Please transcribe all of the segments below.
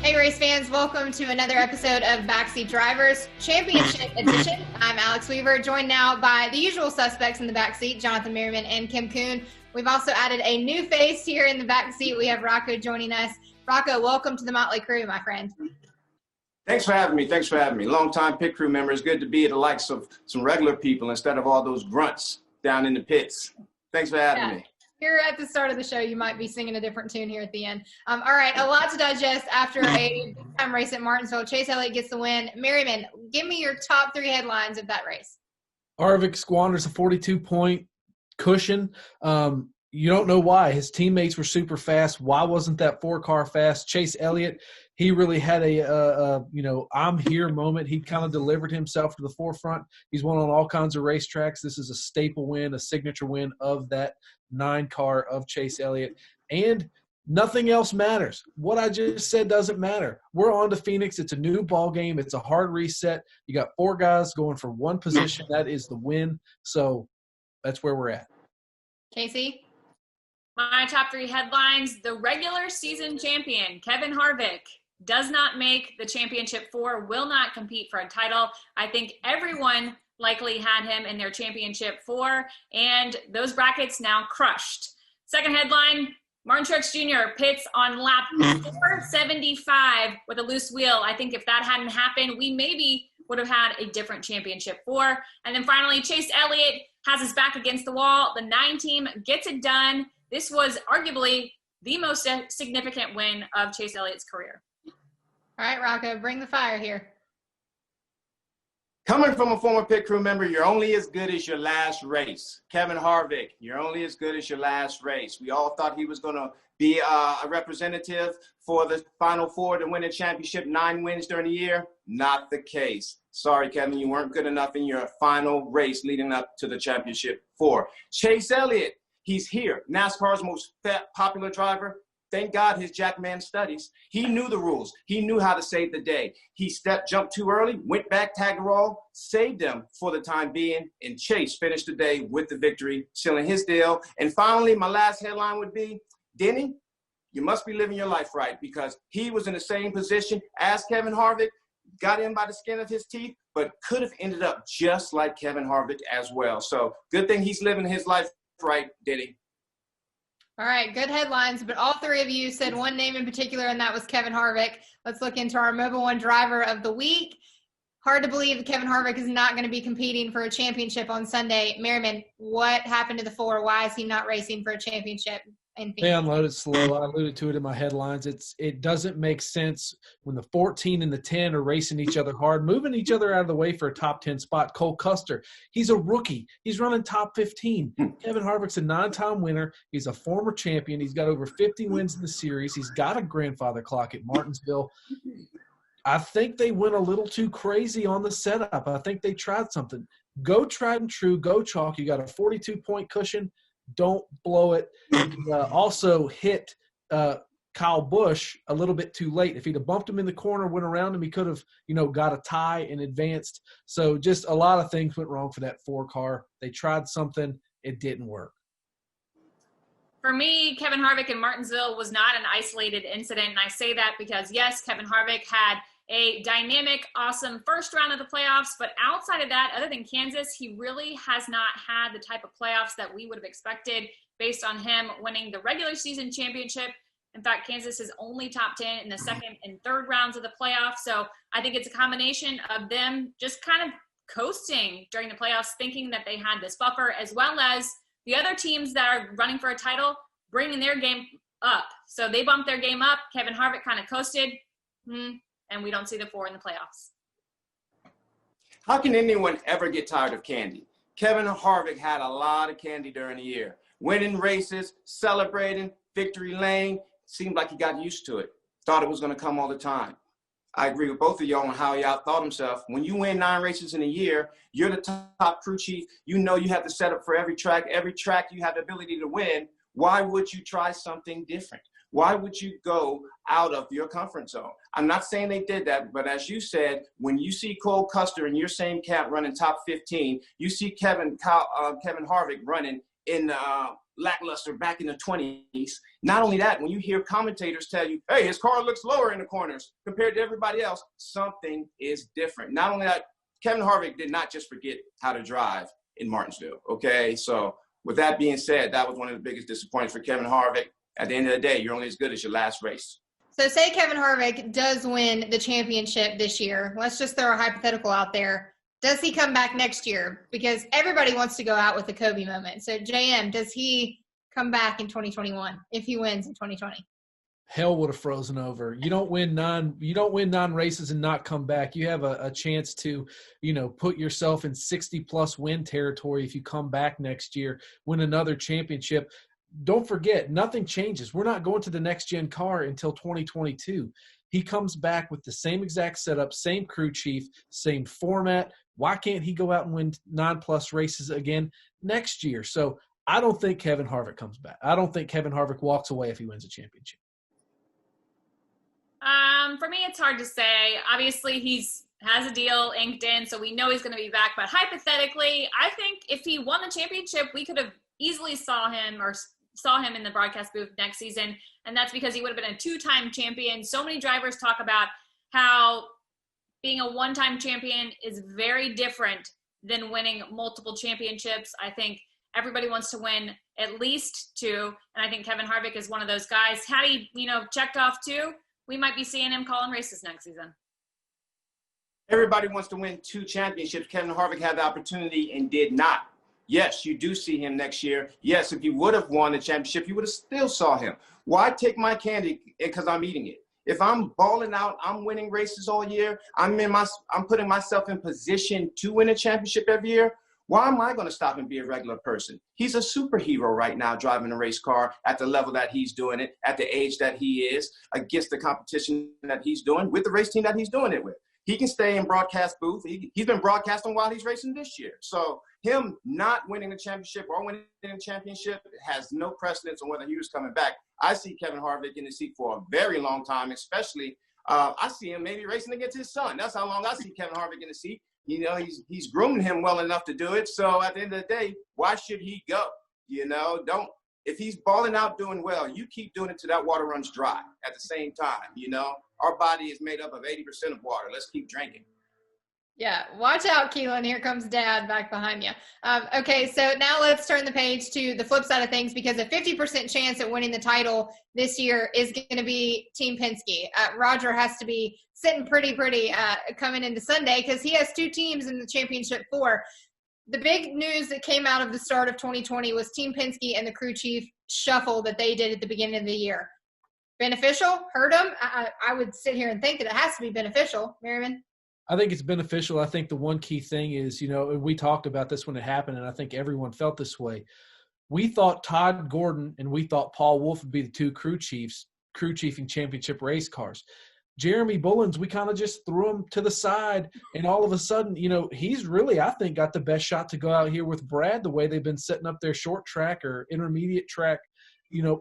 Hey race fans, welcome to another episode of Backseat Drivers Championship Edition. I'm Alex Weaver, joined now by the usual suspects in the backseat, Jonathan Merriman and Kim Kuhn. We've also added a new face here in the backseat. We have Rocco joining us. Rocco, welcome to the Motley Crew, my friend. Thanks for having me. Long-time pit crew member. It's good to be at the likes of some regular people instead of all those grunts down in the pits. Thanks for having me. Here at the start of the show, you might be singing a different tune here at the end. All right, a lot to digest after a big-time race at Martinsville. Chase Elliott gets the win. Merriman, give me your top three headlines of that race. Harvick squanders a 42-point cushion. You don't know why. His teammates were super fast. Why wasn't that four-car fast? Chase Elliott, he really had a I'm here moment. He kind of delivered himself to the forefront. He's won on all kinds of racetracks. This is a staple win, a signature win of that 9-car of Chase Elliott. And nothing else matters. What I just said doesn't matter. We're on to Phoenix. It's a new ball game. It's a hard reset. You got 4 guys going for one position. That is the win. So that's where we're at. Casey? My top 3 headlines: the regular season champion, Kevin Harvick, does not make the championship 4, will not compete for a title. I think everyone likely had him in their championship 4, and those brackets now crushed. Second headline, Martin Truex Jr. pits on lap 475 with a loose wheel. I think if that hadn't happened, we maybe would have had a different championship 4. And then finally, Chase Elliott has his back against the wall. The 9 team gets it done. This was arguably the most significant win of Chase Elliott's career. All right, Rocco, bring the fire here. Coming from a former pit crew member, you're only as good as your last race. Kevin Harvick, you're only as good as your last race. We all thought he was going to be a representative for the Final 4 to win a championship, 9 wins during the year. Not the case. Sorry, Kevin, you weren't good enough in your final race leading up to the championship 4. Chase Elliott, he's here. NASCAR's most popular driver. Thank God his Jackman studies. He knew the rules. He knew how to save the day. He jumped too early, went back, tagged her all, saved them for the time being, and Chase finished the day with the victory, sealing his deal. And finally, my last headline would be, Denny, you must be living your life right, because he was in the same position as Kevin Harvick, got in by the skin of his teeth, but could have ended up just like Kevin Harvick as well. So good thing he's living his life right, Denny. All right, good headlines, but all 3 of you said one name in particular, and that was Kevin Harvick. Let's look into our Mobil 1 driver of the week. Hard to believe that Kevin Harvick is not going to be competing for a championship on Sunday. Merriman, what happened to the 4? Why is he not racing for a championship in Phoenix? They unloaded slow. I alluded to it in my headlines. It doesn't make sense when the 14 and the 10 are racing each other hard, moving each other out of the way for a top 10 spot. Cole Custer, he's a rookie. He's running top 15. Kevin Harvick's a 9-time winner. He's a former champion. He's got over 50 wins in the series. He's got a grandfather clock at Martinsville. I think they went a little too crazy on the setup. I think they tried something. Go tried and true. Go chalk. You got a 42-point cushion. Don't blow it. Also hit Kyle Busch a little bit too late. If he'd have bumped him in the corner, went around him, he could have, got a tie and advanced. So just a lot of things went wrong for that 4-car. They tried something. It didn't work. For me, Kevin Harvick in Martinsville was not an isolated incident, and I say that because, yes, Kevin Harvick had a dynamic, awesome first round of the playoffs, but outside of that, other than Kansas, he really has not had the type of playoffs that we would have expected based on him winning the regular season championship. In fact, Kansas is only top 10 in the second and third rounds of the playoffs, so I think it's a combination of them just kind of coasting during the playoffs, thinking that they had this buffer, as well as the other teams that are running for a title bringing their game up. So they bumped their game up. Kevin Harvick kind of coasted, and we don't see the 4 in the playoffs. How can anyone ever get tired of candy? Kevin Harvick had a lot of candy during the year. Winning races, celebrating, victory lane, seemed like he got used to it. Thought it was going to come all the time. I agree with both of y'all on how y'all thought himself. When you win 9 races in a year, you're the top crew chief. You know you have the setup for every track. Every track you have the ability to win. Why would you try something different? Why would you go out of your comfort zone? I'm not saying they did that, but as you said, when you see Cole Custer in your same camp running top 15, you see Kevin Harvick running in lackluster back in the 20s. Not only that, when you hear commentators tell you, hey, his car looks lower in the corners compared to everybody else, something is different. Not only that, Kevin Harvick did not just forget how to drive in Martinsville, okay? So with that being said, that was one of the biggest disappointments for Kevin Harvick. At the end of the day, you're only as good as your last race. So say Kevin Harvick does win the championship this year. Let's just throw a hypothetical out there. Does he come back next year? Because everybody wants to go out with the Kobe moment. So JM, does he come back in 2021 if he wins in 2020? Hell would have frozen over. You don't win nine races and not come back. You have a chance to, put yourself in 60+ win territory if you come back next year, win another championship. Don't forget, nothing changes. We're not going to the next gen car until 2022. He comes back with the same exact setup, same crew chief, same format. Why can't he go out and win 9+ races again next year? So I don't think Kevin Harvick comes back. I don't think Kevin Harvick walks away if he wins a championship. For me, it's hard to say. Obviously, has a deal inked in, so we know he's going to be back. But hypothetically, I think if he won the championship, we could have easily saw him in the broadcast booth next season, and that's because he would have been a 2-time champion. So many drivers talk about how being a 1-time champion is very different than winning multiple championships. I think everybody wants to win at least 2, and I think Kevin Harvick is one of those guys. Had he, checked off 2, we might be seeing him calling races next season. Everybody wants to win 2 championships. Kevin Harvick had the opportunity and did not. Yes, you do see him next year. Yes, if he would have won the championship, you would have still saw him. Why take my candy because I'm eating it? If I'm balling out, I'm winning races all year, I'm putting myself in position to win a championship every year, why am I going to stop and be a regular person? He's a superhero right now driving a race car at the level that he's doing it, at the age that he is, against the competition that he's doing, with the race team that he's doing it with. He can stay in broadcast booth. He's been broadcasting while he's racing this year. So him not winning the championship or winning the championship has no precedence on whether he was coming back. I see Kevin Harvick in the seat for a very long time, especially I see him maybe racing against his son. That's how long I see Kevin Harvick in the seat. He's grooming him well enough to do it. So at the end of the day, why should he go? If he's balling out doing well, you keep doing it till that water runs dry at the same time. Our body is made up of 80% of water. Let's keep drinking. Yeah, watch out, Keelan. Here comes Dad back behind you. Okay, so now let's turn the page to the flip side of things, because a 50% chance at winning the title this year is going to be Team Penske. Roger has to be sitting pretty coming into Sunday because he has 2 teams in the championship 4. The big news that came out of the start of 2020 was Team Penske and the crew chief shuffle that they did at the beginning of the year. Beneficial? Hurt them? I would sit here and think that it has to be beneficial. Merriman? I think it's beneficial. I think the one key thing is, we talked about this when it happened, and I think everyone felt this way. We thought Todd Gordon and we thought Paul Wolfe would be the 2 crew chiefing championship race cars. Jeremy Bullins, we kind of just threw him to the side, and all of a sudden, he's really, I think, got the best shot to go out here with Brad, the way they've been setting up their short track or intermediate track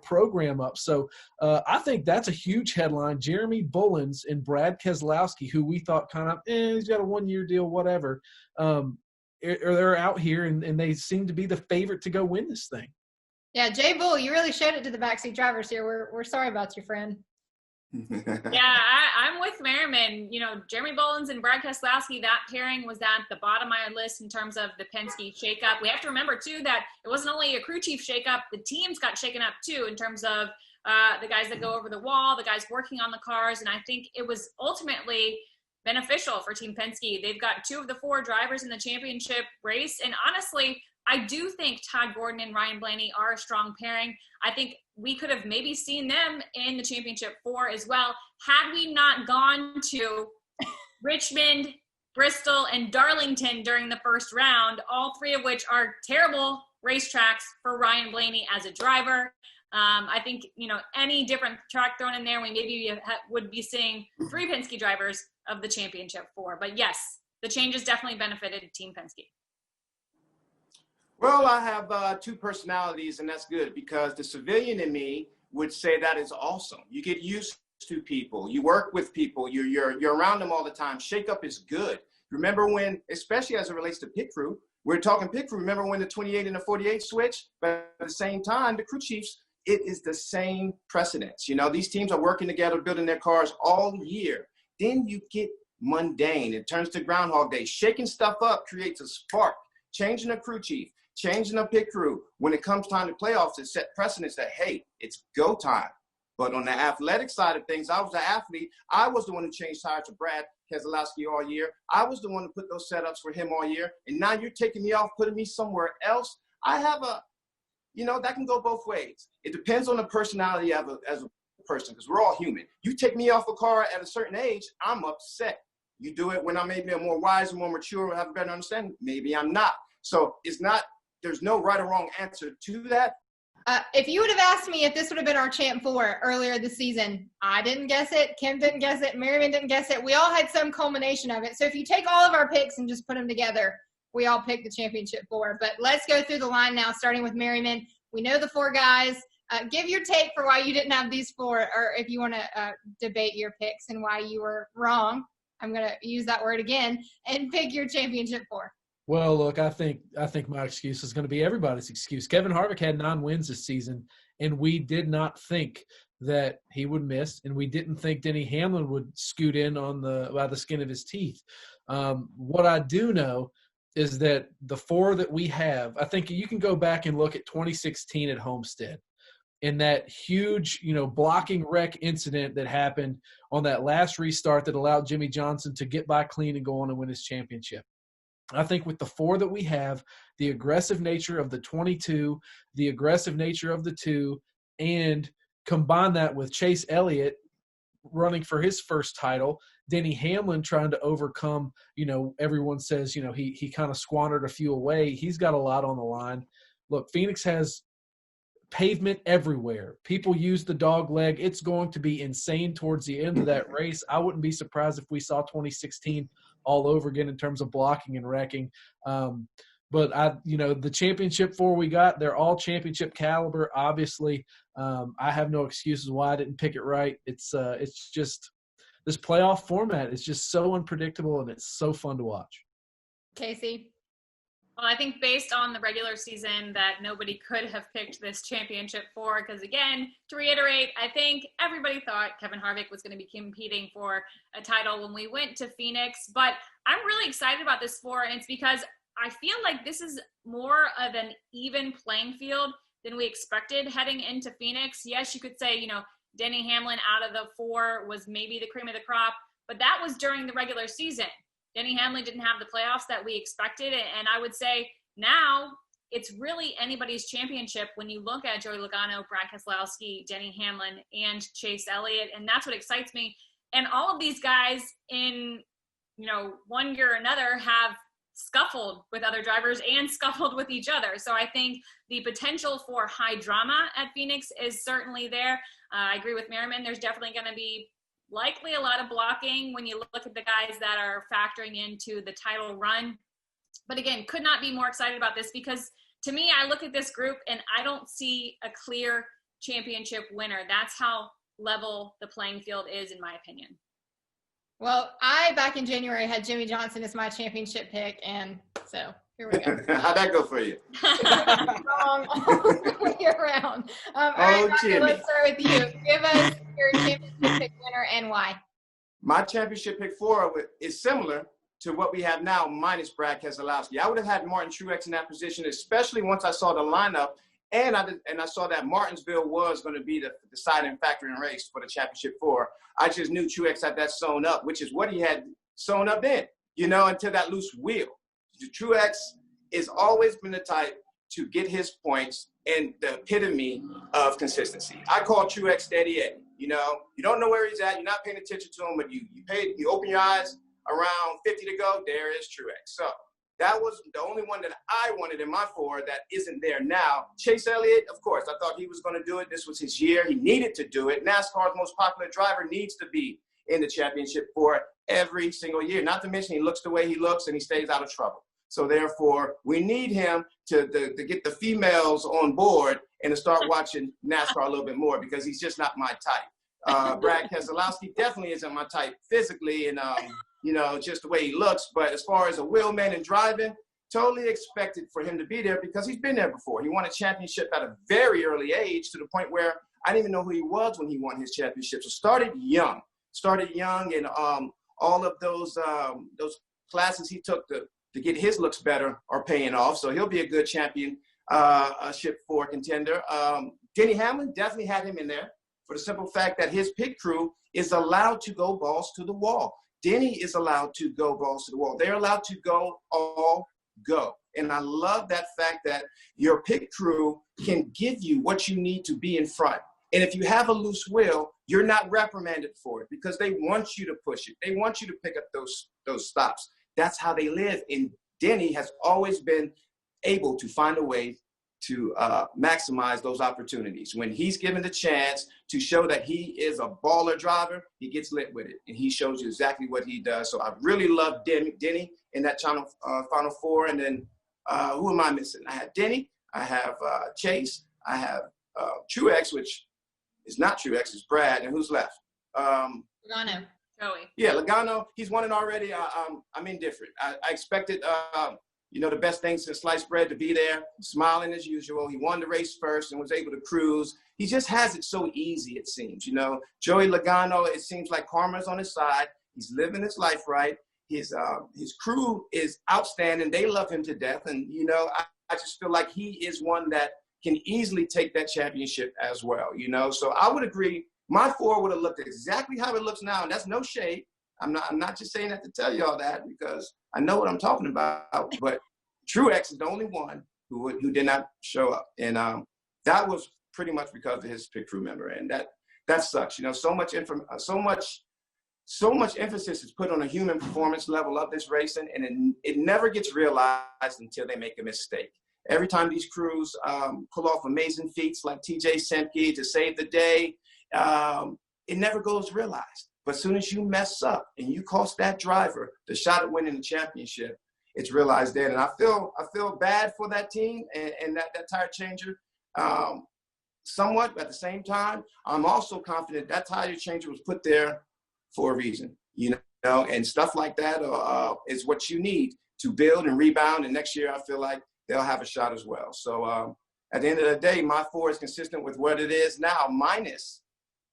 program up. So I think that's a huge headline. Jeremy Bullins and Brad Keselowski, who we thought kind of, he's got a 1-year deal, whatever. They're out here and they seem to be the favorite to go win this thing. Yeah, Jay Bull, you really showed it to the backseat drivers here. We're sorry about you, friend. Yeah, I'm with Merriman. Jeremy Bullins and Brad Keselowski, that pairing was at the bottom of my list in terms of the Penske shakeup. We have to remember, too, that it wasn't only a crew chief shakeup. The teams got shaken up, too, in terms of the guys that go over the wall, the guys working on the cars. And I think it was ultimately beneficial for Team Penske. They've got 2 of the 4 drivers in the championship race. And honestly, I do think Todd Gordon and Ryan Blaney are a strong pairing. I think we could have maybe seen them in the championship 4 as well, had we not gone to Richmond, Bristol, and Darlington during the first round, all 3 of which are terrible racetracks for Ryan Blaney as a driver. I think, any different track thrown in there, we maybe would be seeing 3 Penske drivers of the championship 4. But yes, the changes definitely benefited Team Penske. Well, I have 2 personalities, and that's good because the civilian in me would say that is awesome. You get used to people. You work with people. You're around them all the time. Shake up is good. Remember when, especially as it relates to pit crew, We're talking pit crew. Remember when the 28 and the 48 switched? But at the same time, the crew chiefs, it is the same precedence. You know, these teams are working together, building their cars all year. Then you get mundane. It turns to Groundhog Day. Shaking stuff up creates a spark. Changing a crew chief, changing a pit crew. When it comes time to playoffs, it set precedence that, hey, it's go time. But on the athletic side of things, I was an athlete. I was the one who changed tires to Brad Keselowski all year. I was the one who put those setups for him all year. And now you're taking me off, putting me somewhere else. I have that can go both ways. It depends on the personality as a person, because we're all human. You take me off a car at a certain age, I'm upset. You do it when I'm maybe a more wise and more mature and have a better understanding. Maybe I'm not. So there's no right or wrong answer to that. If you would have asked me if this would have been our Champ 4 earlier this season, I didn't guess it. Kim didn't guess it. Merriman didn't guess it. We all had some culmination of it. So if you take all of our picks and just put them together, we all picked the Championship 4. But let's go through the line now, starting with Merriman. We know the 4 guys. Give your take for why you didn't have these 4, or if you want to debate your picks and why you were wrong. I'm going to use that word again and pick your Championship 4. Well, look, I think my excuse is going to be everybody's excuse. Kevin Harvick had 9 wins this season, and we did not think that he would miss, and we didn't think Denny Hamlin would scoot in by the skin of his teeth. What I do know is that the 4 that we have, I think you can go back and look at 2016 at Homestead, and that huge, blocking wreck incident that happened on that last restart that allowed Jimmy Johnson to get by clean and go on and win his championship. I think with the 4 that we have, the aggressive nature of the 22, the aggressive nature of the 2, and combine that with Chase Elliott running for his first title, Denny Hamlin trying to overcome, everyone says, he kind of squandered a few away. He's got a lot on the line. Look, Phoenix has pavement everywhere. People use the dog leg. It's going to be insane towards the end of that race. I wouldn't be surprised if we saw 2016 all over again in terms of blocking and wrecking. But the Championship 4 we got, they're all championship caliber. Obviously, I have no excuses why I didn't pick it right. It's just this playoff format is just so unpredictable, and it's so fun to watch. Casey? Well, I think based on the regular season that nobody could have picked this Championship 4, because again, to reiterate, I think everybody thought Kevin Harvick was going to be competing for a title when we went to Phoenix, but I'm really excited about this 4, and it's because I feel like this is more of an even playing field than we expected heading into Phoenix. Yes, you could say, Denny Hamlin out of the 4 was maybe the cream of the crop, but that was during the regular season. Denny Hamlin didn't have the playoffs that we expected, and I would say now it's really anybody's championship when you look at Joey Logano, Brad Keselowski, Denny Hamlin, and Chase Elliott, and that's what excites me. And all of these guys in, one year or another have scuffled with other drivers and scuffled with each other. So I think the potential for high drama at Phoenix is certainly there. I agree with Merriman. There's definitely going to be likely a lot of blocking when you look at the guys that are factoring into the title run. But again, could not be more excited about this, because to me, I look at this group and I don't see a clear championship winner. That's how level the playing field is, in my opinion. Well, I, back in January, had Jimmy Johnson as my championship pick, and so here we go. How'd that go for you? Wrong all the way around. All right, Rocky, let's start with you. Give us your championship pick winner and why. My championship pick 4 is similar to what we have now, minus Brad Keselowski. I would have had Martin Truex in that position, especially once I saw the lineup, and I saw that Martinsville was going to be the deciding factor in the race for the championship 4. I just knew Truex had that sewn up, which is what he had sewn up in, until that loose wheel. Truex has always been the type to get his points and the epitome of consistency. I call Truex Steady Eddie. You don't know where he's at. You're not paying attention to him, but you open your eyes around 50 to go, there is Truex. So that was the only one that I wanted in my 4 that isn't there now. Chase Elliott, of course, I thought he was going to do it. This was his year. He needed to do it. NASCAR's most popular driver needs to be in the championship 4 every single year. Not to mention he looks the way he looks and he stays out of trouble. So therefore, we need him to get the females on board and to start watching NASCAR a little bit more, because he's just not my type. Brad Keselowski definitely isn't my type physically and, just the way he looks. But as far as a wheelman and driving, totally expected for him to be there because he's been there before. He won a championship at a very early age to the point where I didn't even know who he was when he won his championship. So started young, and all of those classes he took to get his looks better are paying off. So he'll be a good championship for contender. Denny Hamlin definitely had him in there for the simple fact that his pit crew is allowed to go balls to the wall. Denny is allowed to go balls to the wall. They're allowed to go all go. And I love that fact that your pit crew can give you what you need to be in front. And if you have a loose wheel, you're not reprimanded for it because they want you to push it. They want you to pick up those stops. That's how they live. And Denny has always been able to find a way to maximize those opportunities. When he's given the chance to show that he is a baller driver, he gets lit with it. And he shows you exactly what he does. So I really love Denny in that Final Four. And then who am I missing? I have Denny. I have Chase. I have Truex, which is not Truex, it's Brad. And who's left? Logano. Joey. Yeah, Logano. He's won it already. I'm indifferent. I expected the best thing since sliced bread to be there, smiling as usual. He won the race first and was able to cruise. He just has it so easy, it seems. Joey Logano, it seems like karma's on his side. He's living his life right. His crew is outstanding. They love him to death. And, I just feel like he is one that can easily take that championship as well, So I would agree. My 4 would have looked exactly how it looks now, and that's no shade. I'm not just saying that to tell you all that because I know what I'm talking about. But Truex is the only one who did not show up, and that was pretty much because of his pit crew member, and that sucks. So much emphasis is put on a human performance level of this racing, and it never gets realized until they make a mistake. Every time these crews pull off amazing feats like TJ Semke to save the day, it never goes realized. But as soon as you mess up and you cost that driver the shot at winning the championship, it's realized then. And I feel bad for that team and that tire changer somewhat. But at the same time, I'm also confident that tire changer was put there for a reason, and stuff like that is what you need to build and rebound. And next year, I feel like they'll have a shot as well. So at the end of the day, my 4 is consistent with what it is now, minus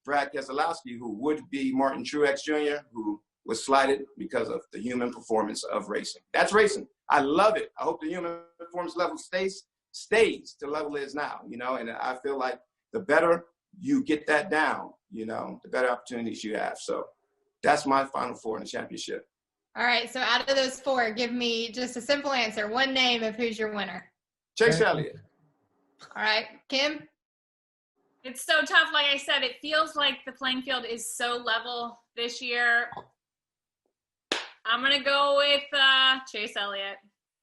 Brad Keselowski, who would be Martin Truex Jr., who was slighted because of the human performance of racing. That's racing. I love it. I hope the human performance level stays the level it is now, and I feel like the better you get that down, the better opportunities you have. So that's my Final 4 in the championship. All right, so out of those 4, give me just a simple answer. One name of who's your winner. Chase Elliott. All right, Kim? It's so tough. Like I said, it feels like the playing field is so level this year. I'm going to go with Chase Elliott.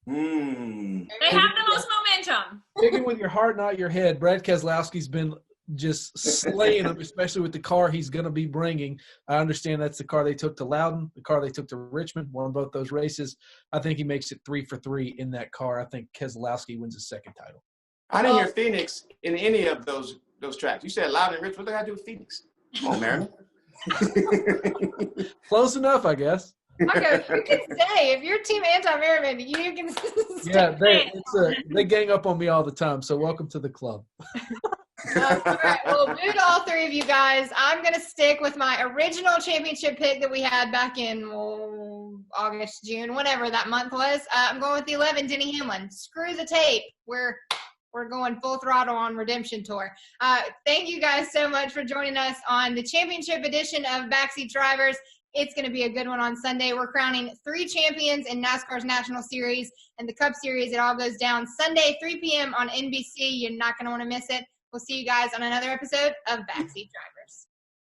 They have the most momentum. Picking with your heart, not your head. Brad Keselowski's been just slaying them, especially with the car he's going to be bringing. I understand that's the car they took to Loudon, the car they took to Richmond, won both those races. I think he makes it 3 for 3 in that car. I think Keselowski wins his 2nd title. I didn't hear Phoenix in any of those tracks. You said Loudon and Richmond. What do I got to do with Phoenix? Come on, Merriman. Close enough, I guess. Okay, you can say if you're Team Anti-Merriman, you can. Yeah, they gang up on me all the time. So welcome to the club. All right, well, due to all 3 of you guys, I'm going to stick with my original championship pick that we had back in August, June, whatever that month was. I'm going with the 11, Denny Hamlin. Screw the tape. We're going full throttle on Redemption Tour. Thank you guys so much for joining us on the championship edition of Backseat Drivers. It's going to be a good one on Sunday. We're crowning 3 champions in NASCAR's National Series and the Cup Series. It all goes down Sunday, 3 p.m. on NBC. You're not going to want to miss it. We'll see you guys on another episode of Backseat Drivers.